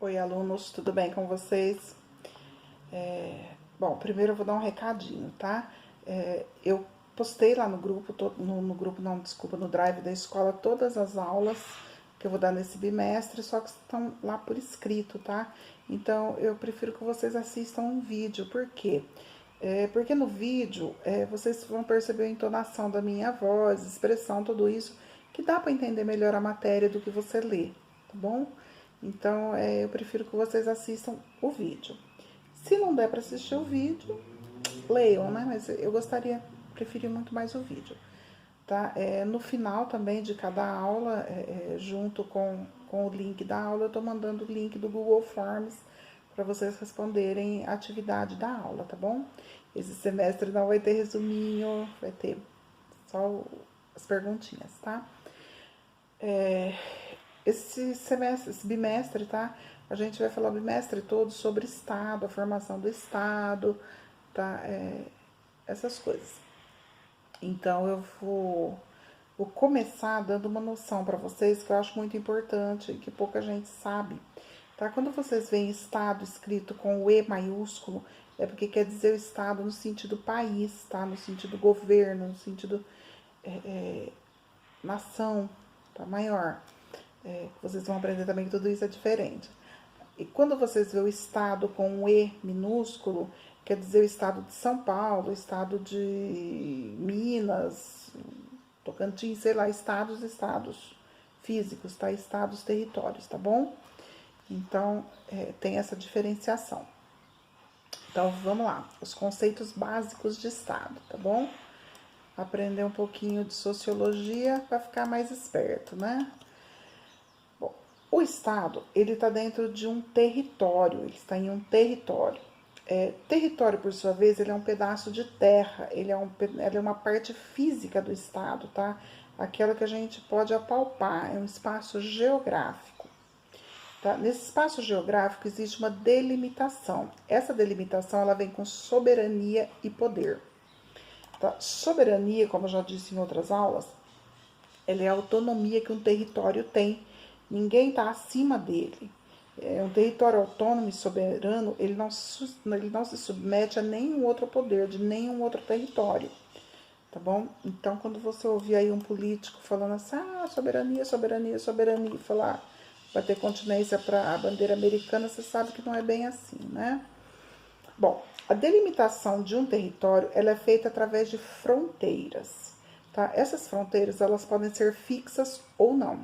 Oi, alunos, tudo bem com vocês? Bom, primeiro eu vou dar um recadinho, tá? Eu postei lá no grupo, no grupo não, desculpa, no Drive da escola, todas as aulas que eu vou dar nesse bimestre, só que estão lá por escrito, tá? Então, eu prefiro que vocês assistam um vídeo, por quê? Porque no vídeo, vocês vão perceber a entonação da minha voz, expressão, tudo isso, que dá para entender melhor a matéria do que você lê, tá bom? Então, eu prefiro que vocês assistam o vídeo. Se não der para assistir o vídeo, leiam, né? Mas eu preferi muito mais o vídeo, tá? No final também de cada aula, junto com o link da aula, eu tô mandando o link do Google Forms para vocês responderem a atividade da aula, tá bom? Esse semestre não vai ter resuminho, vai ter só as perguntinhas, tá? Esse semestre, esse bimestre, tá? A gente vai falar o bimestre todo sobre Estado, a formação do Estado, tá? Essas coisas. Então eu vou começar dando uma noção para vocês que eu acho muito importante e que pouca gente sabe. Tá? Quando vocês veem Estado escrito com o E maiúsculo, é porque quer dizer o Estado no sentido país, tá? No sentido governo, no sentido nação, tá? Maior. Vocês vão aprender também que tudo isso é diferente. E quando vocês vê o estado com um E minúsculo, quer dizer o estado de São Paulo, o estado de Minas, Tocantins, sei lá, estados físicos, tá? Estados, territórios, tá bom? Então, tem essa diferenciação. Então, vamos lá. Os conceitos básicos de estado, tá bom? Aprender um pouquinho de sociologia para ficar mais esperto, né? Bom, o estado, ele está dentro de um território, ele está em um território. Território, por sua vez, ele é um pedaço de terra, ele é uma parte física do estado, tá? Aquela que a gente pode apalpar, é um espaço geográfico. Tá? Nesse espaço geográfico existe uma delimitação. Essa delimitação ela vem com soberania e poder. Tá? Soberania, como eu já disse em outras aulas, ela é a autonomia que um território tem. Ninguém está acima dele. Um território autônomo e soberano, ele não se submete a nenhum outro poder de nenhum outro território. Tá bom? Então, quando você ouvir aí um político falando assim, soberania, soberania, soberania, e falar vai ter continência para a bandeira americana, você sabe que não é bem assim, né? Bom, a delimitação de um território, ela é feita através de fronteiras, tá? Essas fronteiras, elas podem ser fixas ou não.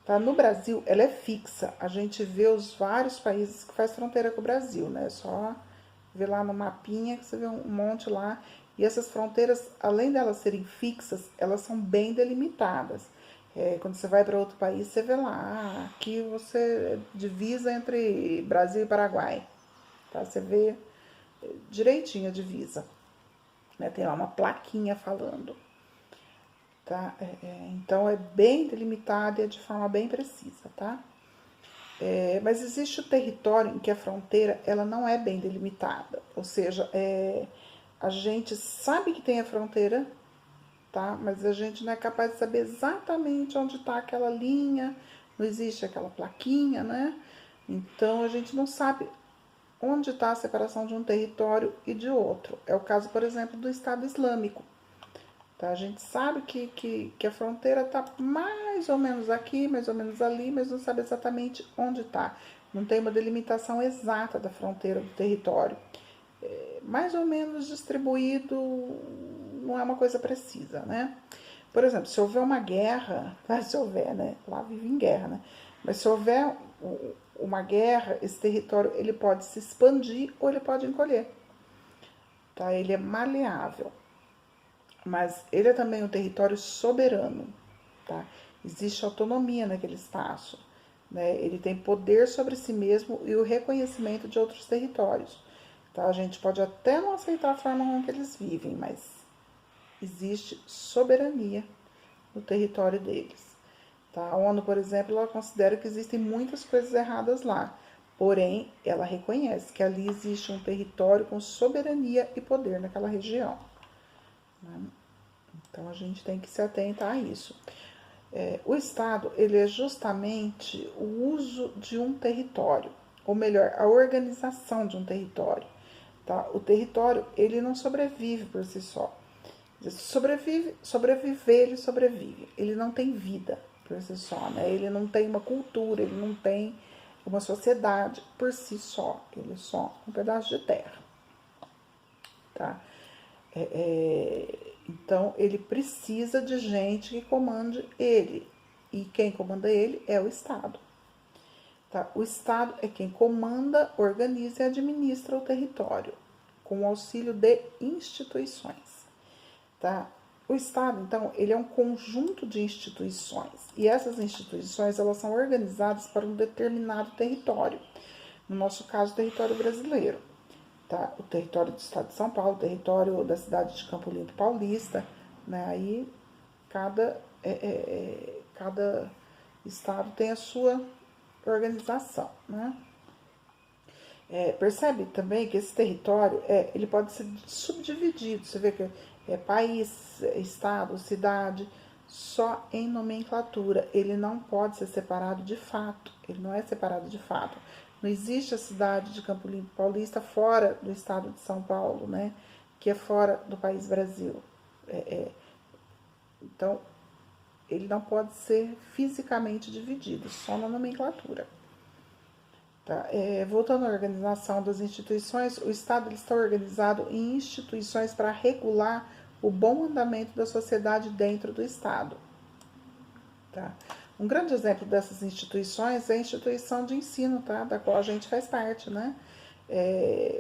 Tá? No Brasil, ela é fixa. A gente vê os vários países que faz fronteira com o Brasil, né? É só ver lá no mapinha que você vê um monte lá. E essas fronteiras, além delas serem fixas, elas são bem delimitadas. Quando você vai para outro país, você vê lá, aqui você divisa entre Brasil e Paraguai. Tá? Você vê direitinho a divisa. Né? Tem lá uma plaquinha falando. Tá? Então é bem delimitado e é de forma bem precisa, tá? Mas existe o território em que a fronteira ela não é bem delimitada, ou seja, a gente sabe que tem a fronteira, tá? Mas a gente não é capaz de saber exatamente onde está aquela linha, não existe aquela plaquinha, né? Então a gente não sabe onde está a separação de um território e de outro. É o caso, por exemplo, do Estado Islâmico. Tá? A gente sabe que a fronteira está mais ou menos aqui, mais ou menos ali, mas não sabe exatamente onde está. Não tem uma delimitação exata da fronteira do território. Mais ou menos distribuído, não é uma coisa precisa, né? Por exemplo, se houver uma guerra, se houver, né? Lá vive em guerra, né? Mas se houver uma guerra, esse território ele pode se expandir ou ele pode encolher. Tá? Ele é maleável. Mas ele é também um território soberano, tá? Existe autonomia naquele espaço, né? Ele tem poder sobre si mesmo e o reconhecimento de outros territórios, tá? A gente pode até não aceitar a forma como que eles vivem, mas existe soberania no território deles, tá? A ONU, por exemplo, ela considera que existem muitas coisas erradas lá, porém, ela reconhece que ali existe um território com soberania e poder naquela região, né? Então a gente tem que se atentar a isso. O Estado, ele é justamente o uso de um território, ou melhor, a organização de um território. Tá? O território, ele não sobrevive por si só. Sobreviver, ele sobrevive. Ele não tem vida por si só, né? Ele não tem uma cultura, ele não tem uma sociedade por si só. Ele é só um pedaço de terra, tá? Então, ele precisa de gente que comande ele. E quem comanda ele é o Estado. Tá? O Estado é quem comanda, organiza e administra o território, com o auxílio de instituições. Tá? O Estado, então, ele é um conjunto de instituições. E essas instituições, elas são organizadas para um determinado território. No nosso caso, o território brasileiro. Tá? O território do estado de São Paulo, o território da cidade de Campo Limpo Paulista, né? Aí cada estado tem a sua organização, né? Percebe também que esse território ele pode ser subdividido. Você vê que país, estado, cidade, só em nomenclatura. Ele não pode ser separado de fato. Ele não é separado de fato. Não existe a cidade de Campo Limpo Paulista fora do estado de São Paulo, né? Que é fora do país Brasil. Então, ele não pode ser fisicamente dividido, só na nomenclatura. Tá? Voltando à organização das instituições, o Estado está organizado em instituições para regular o bom andamento da sociedade dentro do Estado. Tá? Um grande exemplo dessas instituições é a instituição de ensino, tá? Da qual a gente faz parte, né?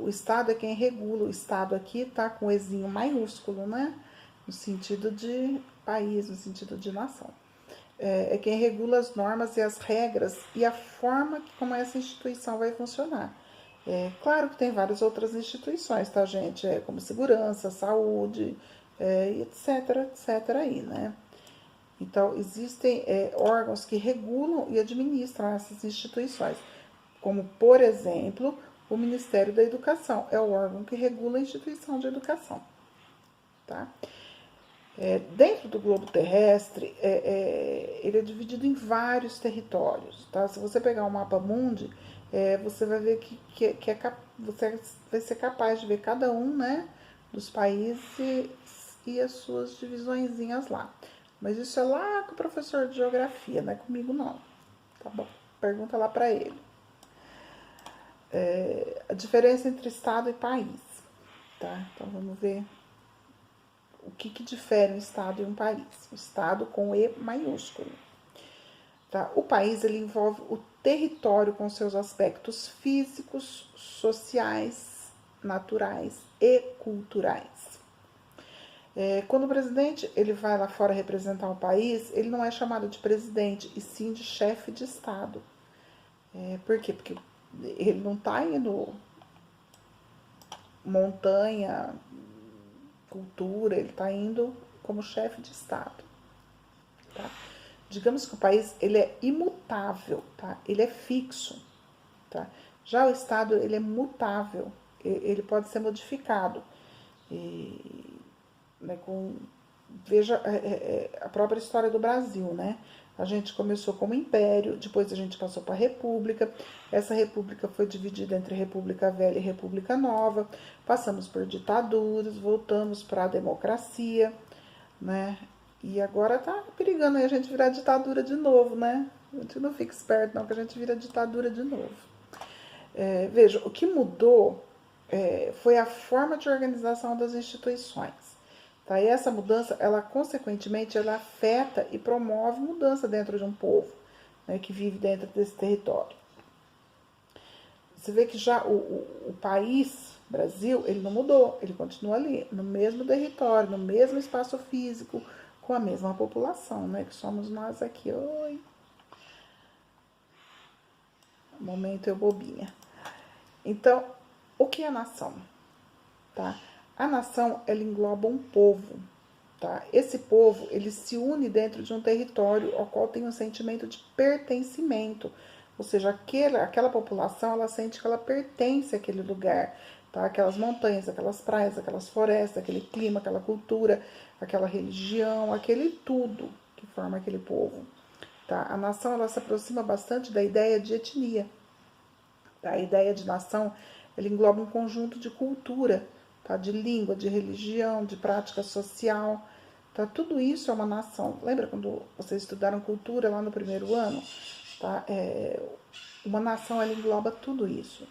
O Estado é quem regula. O Estado aqui está com o Ezinho maiúsculo, né? No sentido de país, no sentido de nação. É quem regula as normas e as regras e a forma como essa instituição vai funcionar. Claro que tem várias outras instituições, tá, gente? Como segurança, saúde, etc, etc aí, né? Então, existem órgãos que regulam e administram essas instituições, como, por exemplo, o Ministério da Educação. É o órgão que regula a instituição de educação. Tá? Dentro do globo terrestre, ele é dividido em vários territórios. Tá? Se você pegar o mapa mundi, você vai ver você vai ser capaz de ver cada um, né, dos países e as suas divisõezinhas lá. Mas isso é lá com o professor de geografia, não é comigo não. Tá bom? Pergunta lá para ele. A diferença entre estado e país. Tá? Então vamos ver o que difere um estado e um país. O estado com E maiúsculo. Tá? O país ele envolve o território com seus aspectos físicos, sociais, naturais e culturais. Quando o presidente ele vai lá fora representar o país, ele não é chamado de presidente, e sim de chefe de Estado. Por quê? Porque ele não está indo montanha, cultura, ele está indo como chefe de Estado. Tá? Digamos que o país ele é imutável, tá? Ele é fixo. Tá? Já o Estado ele é mutável, ele pode ser modificado. Né, veja a própria história do Brasil, né? A gente começou como império, depois a gente passou para a república. Essa república foi dividida entre república velha e república nova. Passamos por ditaduras, voltamos para a democracia, né? E agora tá perigando aí a gente virar ditadura de novo, né? A gente não fica esperto não, que a gente vira ditadura de novo. Veja, o que mudou foi a forma de organização das instituições. Tá? E essa mudança, ela consequentemente, ela afeta e promove mudança dentro de um povo, né, que vive dentro desse território. Você vê que já o país, Brasil, ele não mudou, ele continua ali, no mesmo território, no mesmo espaço físico, com a mesma população, né, que somos nós aqui. Oi! Momento eu bobinha. Então, o que é nação? Tá? A nação, ela engloba um povo. Tá? Esse povo, ele se une dentro de um território ao qual tem um sentimento de pertencimento. Ou seja, aquela população, ela sente que ela pertence àquele lugar. Tá? Aquelas montanhas, aquelas praias, aquelas florestas, aquele clima, aquela cultura, aquela religião, aquele tudo que forma aquele povo. Tá? A nação ela se aproxima bastante da ideia de etnia. Tá? A ideia de nação ela engloba um conjunto de cultura, tá? De língua, de religião, de prática social. Tá? Tudo isso é uma nação. Lembra quando vocês estudaram cultura lá no primeiro ano? Tá? Uma nação ela engloba tudo isso.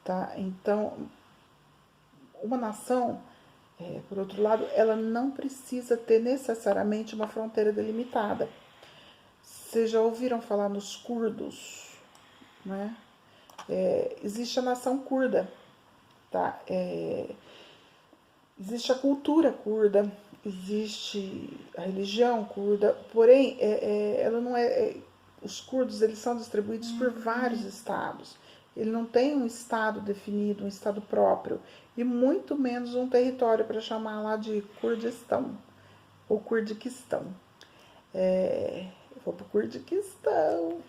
Tá? Então, uma nação, por outro lado, ela não precisa ter necessariamente uma fronteira delimitada. Vocês já ouviram falar nos curdos, né? Existe a nação curda, tá? Existe a cultura curda, existe a religião curda, porém, ela não os curdos eles são distribuídos por vários estados. Ele não tem um estado definido, um estado próprio, e muito menos um território para chamar lá de Kurdistão ou Kurdiquistão. Eu vou para o Kurdiquistão.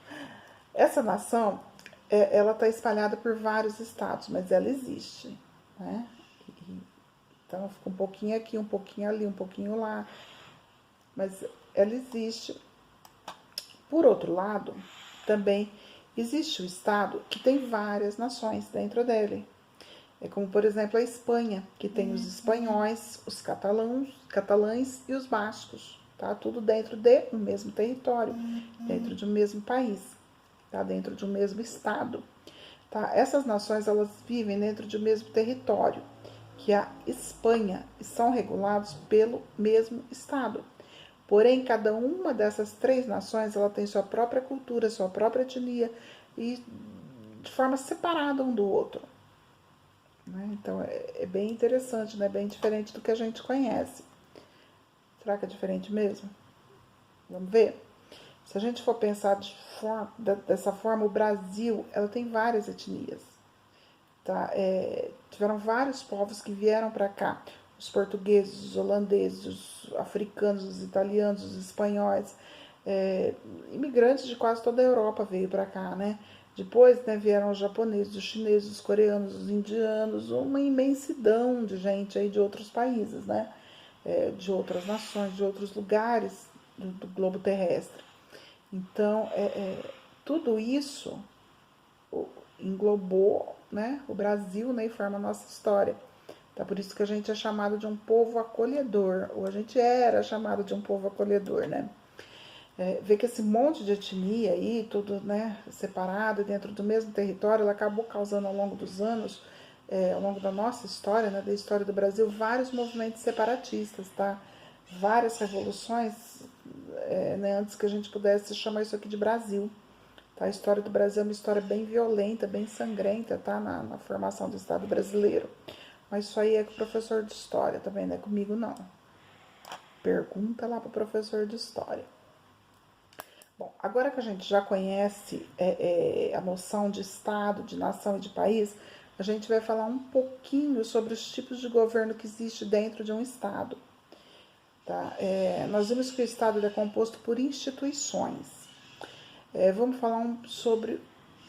Essa nação, ela está espalhada por vários estados, mas ela existe, né? Então fica um pouquinho aqui, um pouquinho ali, um pouquinho lá, mas ela existe. Por outro lado, também existe o estado que tem várias nações dentro dele. É como, por exemplo, a Espanha, que tem os espanhóis, os catalães e os bascos. Tá? Tudo dentro de um mesmo território, dentro de um mesmo país, tá? Dentro de um mesmo estado. Tá? Essas nações elas vivem dentro de um mesmo território, que é a Espanha, e são regulados pelo mesmo estado. Porém, cada uma dessas três nações ela tem sua própria cultura, sua própria etnia e de forma separada um do outro. Né? Então é bem interessante, né? Bem diferente do que a gente conhece. Será que é diferente mesmo? Vamos ver? Se a gente for pensar dessa forma, o Brasil ela tem várias etnias. Tá? Tiveram vários povos que vieram para cá. Os portugueses, os holandeses, os africanos, os italianos, os espanhóis. Imigrantes de quase toda a Europa veio para cá, né? Depois, né, vieram os japoneses, os chineses, os coreanos, os indianos, uma imensidão de gente aí de outros países, né? De outras nações, de outros lugares do globo terrestre. Então, tudo isso englobou, né, o Brasil, né, e forma a nossa história. Tá? Por isso que a gente é chamado de um povo acolhedor, ou a gente era chamado de um povo acolhedor, né? Ver que esse monte de etnia aí, tudo, né, separado dentro do mesmo território, ela acabou causando ao longo dos anos, ao longo da nossa história, né, da história do Brasil, vários movimentos separatistas, tá? Várias revoluções, né, antes que a gente pudesse chamar isso aqui de Brasil. Tá? A história do Brasil é uma história bem violenta, bem sangrenta, tá? Na formação do Estado brasileiro. Mas isso aí é com o professor de história, também não é comigo não. Pergunta lá para o professor de história. Bom, agora que a gente já conhece a noção de Estado, de nação e de país, a gente vai falar um pouquinho sobre os tipos de governo que existe dentro de um Estado. Tá? Nós vimos que o Estado é composto por instituições. Vamos falar sobre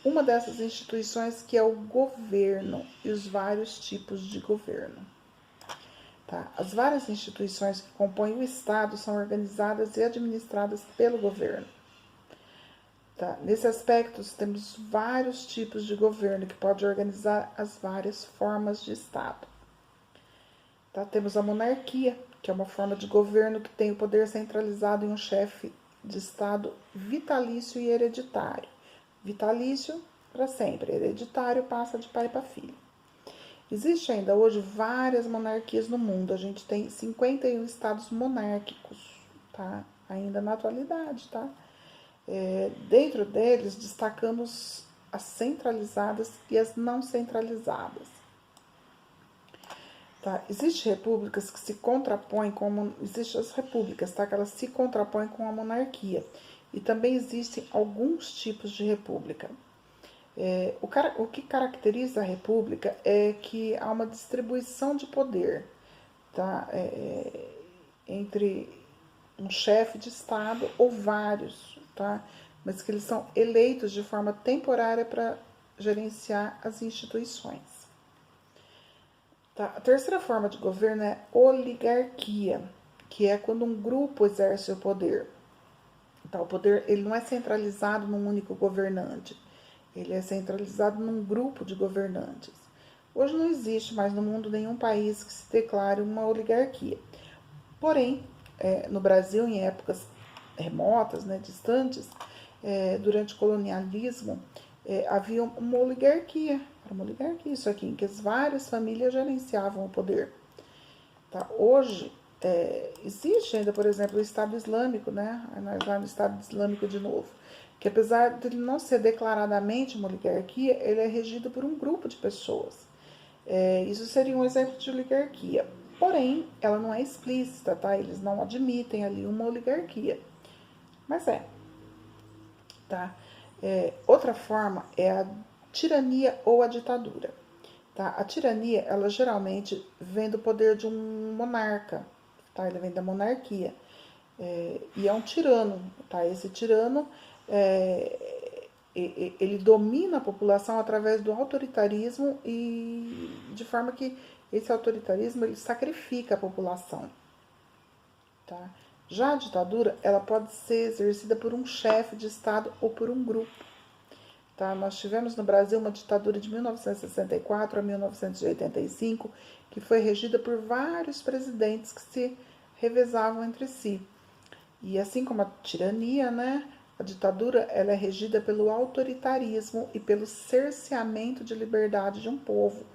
uma dessas instituições, que é o governo e os vários tipos de governo. Tá? As várias instituições que compõem o Estado são organizadas e administradas pelo governo. Tá? Nesse aspecto, temos vários tipos de governo que podem organizar as várias formas de Estado. Tá? Temos a monarquia, que é uma forma de governo que tem o poder centralizado em um chefe de Estado vitalício e hereditário. Vitalício para sempre, hereditário passa de pai para filho. Existe ainda hoje várias monarquias no mundo. A gente tem 51 estados monárquicos, tá? Ainda na atualidade, tá? Dentro deles, destacamos as centralizadas e as não centralizadas. Tá? Existem repúblicas que se contrapõem com... Existem as repúblicas, tá? Que elas se contrapõem com a monarquia. E também existem alguns tipos de república. O que caracteriza a república é que há uma distribuição de poder, tá? Entre um chefe de Estado ou vários, tá? Mas que eles são eleitos de forma temporária para gerenciar as instituições. Tá? A terceira forma de governo é oligarquia, que é quando um grupo exerce o poder. Então, o poder ele não é centralizado num único governante, ele é centralizado num grupo de governantes. Hoje não existe mais no mundo nenhum país que se declare uma oligarquia. Porém, no Brasil, em épocas remotas, né, distantes, durante o colonialismo, havia uma oligarquia. Era uma oligarquia isso aqui, em que as várias famílias gerenciavam o poder. Tá? Hoje, existe ainda, por exemplo, o Estado Islâmico, né? Lá no Estado Islâmico de novo, que apesar de ele não ser declaradamente uma oligarquia, ele é regido por um grupo de pessoas. Isso seria um exemplo de oligarquia. Porém, ela não é explícita, tá? Eles não admitem ali uma oligarquia. Mas tá? Outra forma é a tirania ou a ditadura. Tá? A tirania, ela geralmente vem do poder de um monarca, tá? Ele vem da monarquia. E é um tirano, tá? Esse tirano, ele domina a população através do autoritarismo e de forma que esse autoritarismo ele sacrifica a população, tá? Já a ditadura, ela pode ser exercida por um chefe de Estado ou por um grupo. Tá? Nós tivemos no Brasil uma ditadura de 1964 a 1985, que foi regida por vários presidentes que se revezavam entre si. E assim como a tirania, né, a ditadura ela é regida pelo autoritarismo e pelo cerceamento de liberdade de um povo.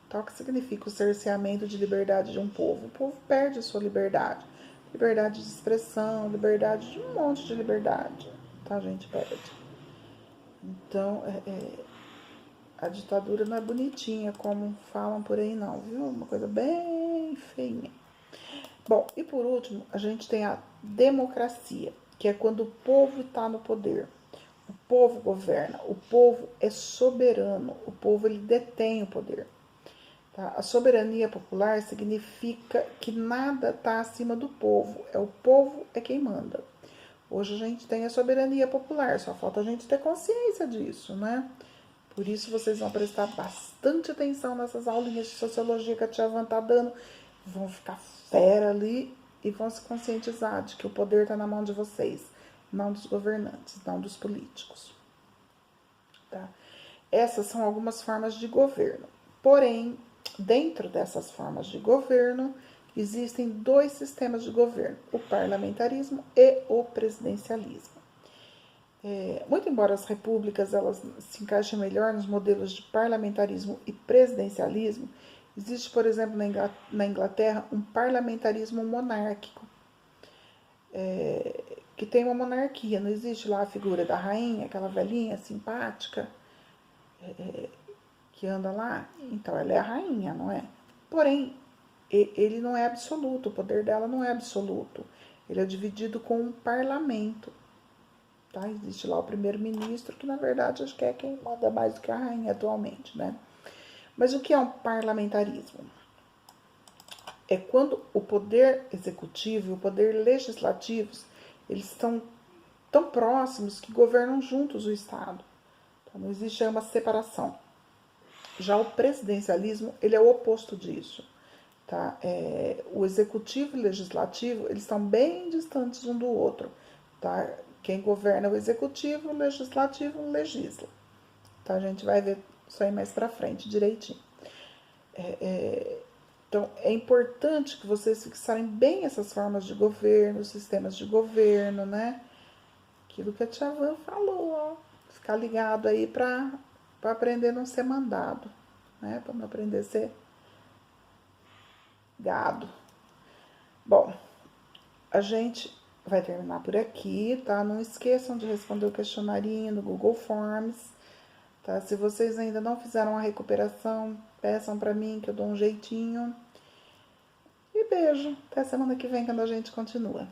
Então, o que significa o cerceamento de liberdade de um povo? O povo perde a sua liberdade. Liberdade de expressão, liberdade de um monte de liberdade. Tá, a gente perde. Então, a ditadura não é bonitinha, como falam por aí não, viu? Uma coisa bem feinha. Bom, e por último, a gente tem a democracia, que é quando o povo está no poder. O povo governa, o povo é soberano, o povo ele detém o poder. Tá? A soberania popular significa que nada está acima do povo, o povo é quem manda. Hoje a gente tem a soberania popular, só falta a gente ter consciência disso, né? Por isso vocês vão prestar bastante atenção nessas aulinhas de sociologia que a Tia Van tá dando. Vão ficar fera ali e vão se conscientizar de que o poder está na mão de vocês, não dos governantes, não dos políticos. Tá? Essas são algumas formas de governo. Porém, dentro dessas formas de governo, existem dois sistemas de governo, o parlamentarismo e o presidencialismo. Muito embora as repúblicas elas se encaixem melhor nos modelos de parlamentarismo e presidencialismo, existe, por exemplo, na Inglaterra, um parlamentarismo monárquico, que tem uma monarquia. Não existe lá a figura da rainha, aquela velhinha simpática, que anda lá? Então, ela é a rainha, não é? Porém, ele não é absoluto, o poder dela não é absoluto. Ele é dividido com um parlamento. Tá? Existe lá o primeiro-ministro, que na verdade acho que é quem manda mais do que a rainha atualmente, né? Mas o que é um parlamentarismo? É quando o poder executivo e o poder legislativo eles estão tão próximos que governam juntos o Estado. Então, não existe aí uma separação. Já o presidencialismo, ele é o oposto disso. Tá? O executivo e o legislativo, eles estão bem distantes um do outro. Tá? Quem governa é o executivo, o legislativo legisla. Tá? A gente vai ver isso aí mais pra frente, direitinho. Então, é importante que vocês fixarem bem essas formas de governo, sistemas de governo, né? Aquilo que a Tia Van falou, ó. Ficar ligado aí pra aprender a não ser mandado, né? Pra não aprender a ser gado. Bom, a gente vai terminar por aqui, tá? Não esqueçam de responder o questionarinho no Google Forms, tá? Se vocês ainda não fizeram a recuperação, peçam pra mim que eu dou um jeitinho. E beijo, até semana que vem quando a gente continua.